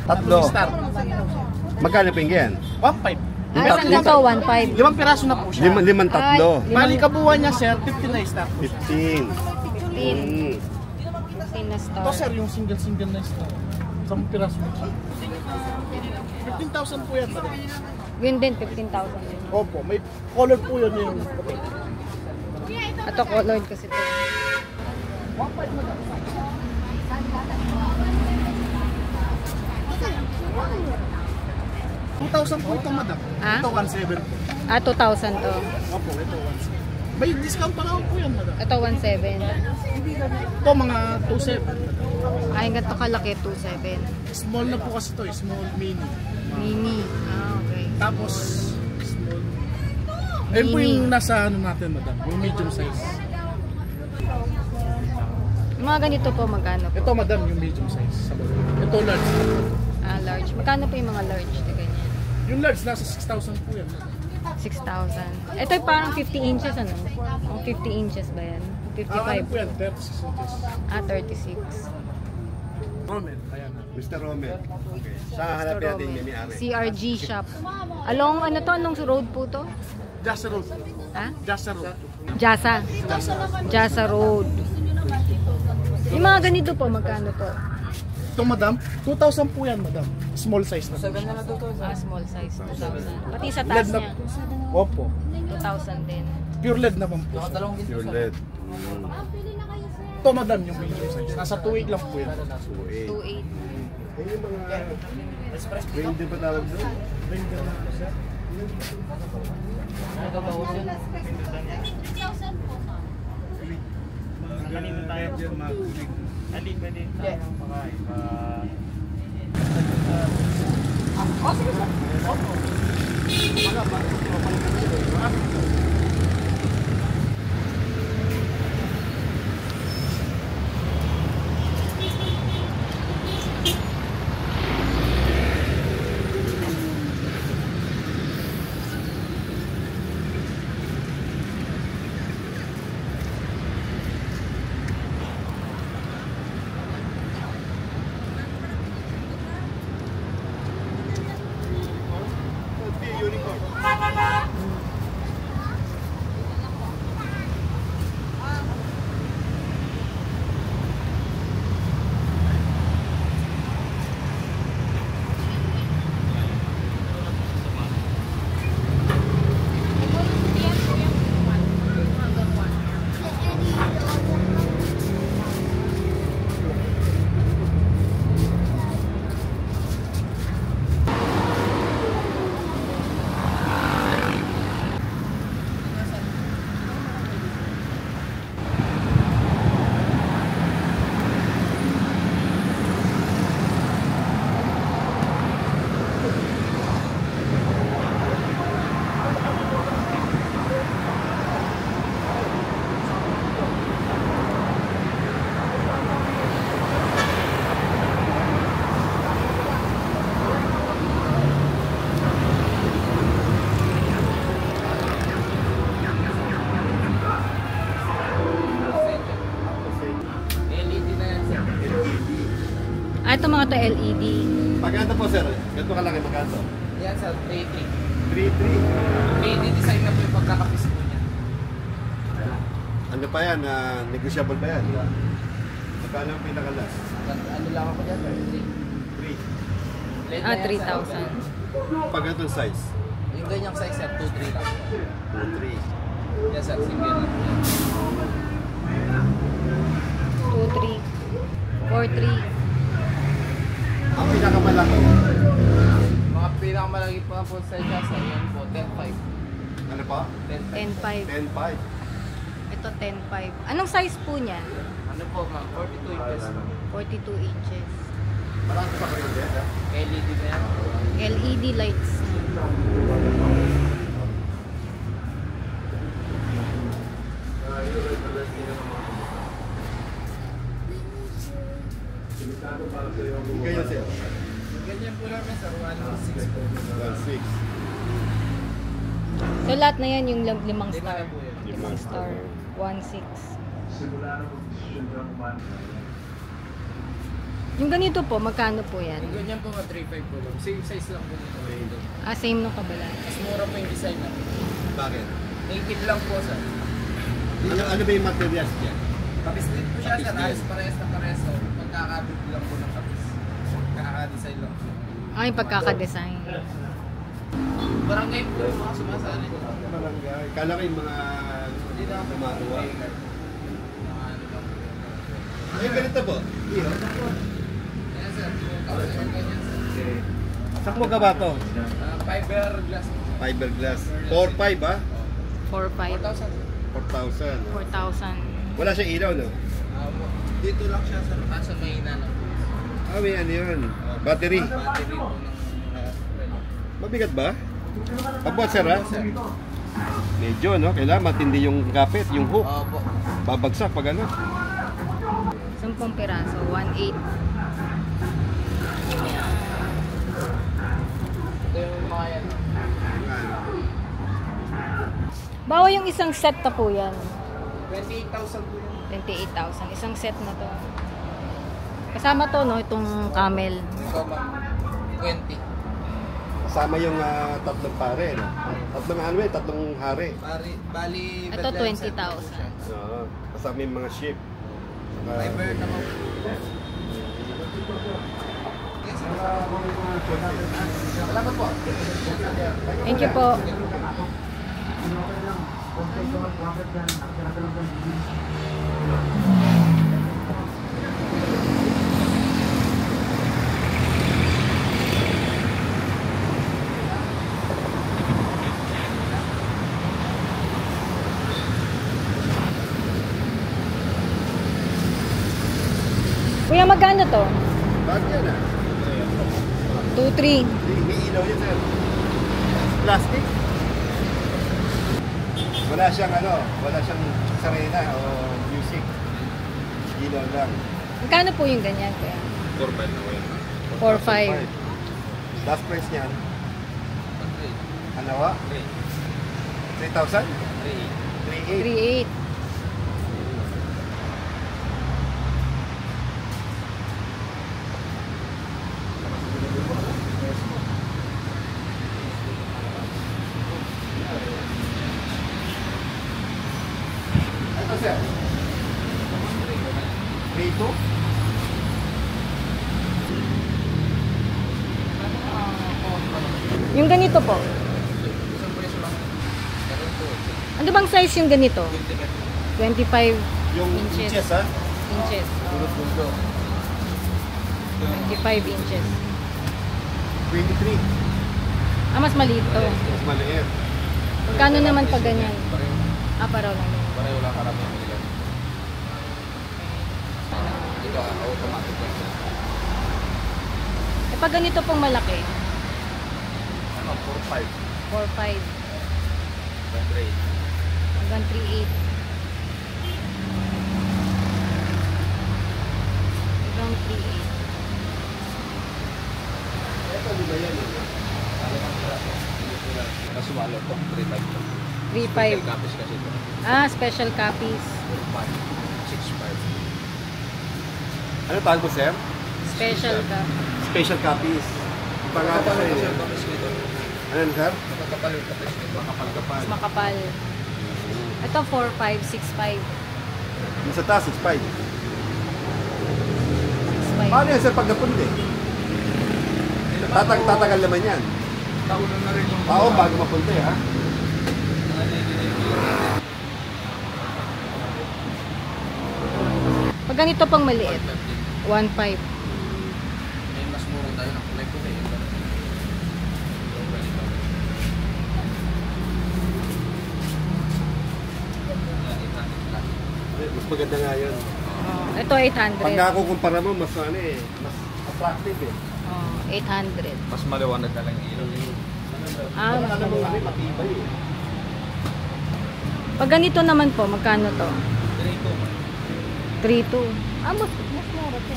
Tatlo. Star. Magkano po yan? 1.5. Saan na to? 1.5. 5 piraso na po siya. Limang tatlo. Bali kabuuan niya sir, 15 na star. 15. 15. 15 na star. Ito sir, yung single na star. 10 piraso na siya. 15,000 po yan. Yun din, 15,000 din. Opo, may color po yun yung puti. Ito colored kasi ito. 2,000 po ito madam. Ah? Ito 1,700 po. 2,000 to. Opo, ito 1,700. May discount pa naman po yan madam. Ito 1,700. Ito mga 2,700. Ay, ganito kalaki, 2,700. Small na po kasi ito, small mini. Mini. Okay. Tapos small. Ayun po yung nasa ano natin madam, yung medium size. Yung mga ganito po, magkano po? Ito madam, yung medium size. Ito large. Large. Magkano po yung mga large na ganyan? Yung large nasa 6,000 po yan. 6,000. Ito yung parang 50 inches, ano? Ang 50 inches ba yan? Ano 55? po yan? 36 inches. 36. Roman, ayan na. Mr. Romel. Okay. Saan hanapin natin yung may-ari? CRG shop. Along, ano to? Anong road po to? Jasa Road. Ha? Jasa Road. Jasa. Jasa Road. Yung mga ganito po, magkano po? Ito madam, 2,000 po yan madam. Small size na. Small size, 2,000. Pati sa LED taas na. niya, Opo. 2,000 din. Pure LED naman po. Pure LED. Ito madam yung medium size. Nasa 2.8 lang po yan. 2,800. Ayun yung mga... Ranger ba tawag doon? Ranger na po sir. Kanino tayo dyan mag-ulig? Ali, pwede tayo makain. Ito mga to LED. Magkano po sir? Ganito kalaki magkano? Yan sa 3.3. 3-3. 3D design na po yung pagkakapis po niya. Ano pa yan? Negotiable ba yan? Magkano ang pinakalas? Ano lang ako dyan? 3. 3,000. Pag itong size? Yung ganyang size sir, 2.3 lang. 2-3. Yan sir, single lang po yan. 2,3. 4,3. Ang pinakamalaki? Mga pinakamalagi po ang full size siya, yan po, 10.5. Ano pa? 10,500. 10-5. Ito 10,500. Anong size po niya? Ano po ma'am, 42 inches. 42 inches. Marami pa kayo din, ha? LED na yan. LED lights. Ganyan sir? Ganyan po namin sir, 1.6 po. 1-6. So lahat na yan yung 5 star. po yun. 5 star. 1,600. Yung ganito po, magkano po yan? Yung ganyan po, 3.5 po lang. Same size lang po nito. Ah, same nung kabala. Mas mura po yung design na. Bakit? Native lang po sir. Ano ba yung materials dyan? Kapis din po siya Kapis sir. din. Ayos parehas na parehas. So, pagkakabit lang po ng kapis. Kaka-design lang po. Ay, pagkakadesign. Barangay po yung mga sumasali. Barangay. Kala ko yung mga gumagawa. Ay, ganito po. Iyo. Ayan sir. Kapis yung ganyan sir. Okay. Saan mo ka ba to? Fiberglass po. Fiberglass. 4-5 ah? 4,500. 4,000. 4,000. Wala siyang ilaw, no? Dito lang siya sir. Kaso may ina lang po. Ah, may ano yun. Battery. Battery po ng Mabigat ba? Pabuhat, sir, ha? Medyo, no? Kailangan matindi yung kapit, yung hook. Opo. Babagsak pag ano. 10 piraso, 1,800. Ito yung mga yan. Bawa yung isang set na po yan. 28,000 po yun. 28,000. Isang set na to. Kasama to, no? Itong camel. Ito ma'am. 20. Kasama yung tatlong pare, no? Tatlong ano eh, tatlong hari. Bali, Ito, Bedlam set 20,000. po siya. Oo. Kasama yung mga ship. Fiber naman po. Yes, sir. Salamat po. Thank you po. Kuya, magkano to? Bakit yan, ah? 2,300. May ilaw yan, sir. Plastic. Wala siyang ano, wala siyang sarena o music. Ilaw lang. Magkano po yung ganyan, kuya? 4,500 na yun. 4,500. Last price niyan. Ano ba? 3,000? 3,800. 3,800. Ito, sir. 3,200? Yung ganito po. Isang presyo lang. Ganun po. Ano bang size yung ganito? 25 Yung Inches. inches, ha? inches. Bulot-bulot. 25 inches. 23. Ah, mas maliit to. Mas maliit. Magkano naman pag ganyan? Pareho. Ah, paraw lang. Pareho lang karamihan nila. Ito automatic lang. Eh, pag ganito pong malaki, Ano, 4.5. 4,500 Battery. hanggang 3,800. Hanggang 3,800. Ito, di ba yan? Mas malo po, 3.5 po. 3,500. Copies kasi ito. Ah, special copies. 6.5. Ano tawag mo, sir? Special copies. Special copies. Pangalan Kapal sa kasi inyo. yung copies nito. Ano yan, sir? Makakapal yung copies nito. Makapal-kapal. Mas makapal. Ito 4,500, 6,500. Yung sa taas, 6.5. 6,500. Paano yan, sir, pag napunti? Tatagal naman yan. Taon na rin yung Oo, bago mapunti, ha? Pag ganito pang maliit, 1,500. May mas mura tayo ng kulay ko eh. Mas maganda nga yun. Oh, ito 800. Pag nakukumpara mo, mas ano eh, mas attractive eh. Oh, 800. Mas maliwanag na lang yung ilaw. Ah, mas Alam mo maliit. nga, matibay eh. Pag ganito naman po, magkano to? 3.2. 3,200. Ah, mas mura to.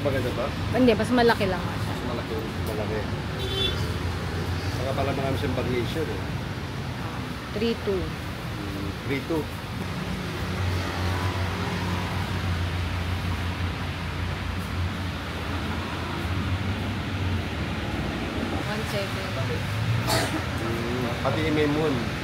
Maganda ba? Hindi, mas malaki lang nga siya. Mas malaki. Malaki. Saka pala marami siyang variation eh. 3,200. 3-2. 7. Pati may moon.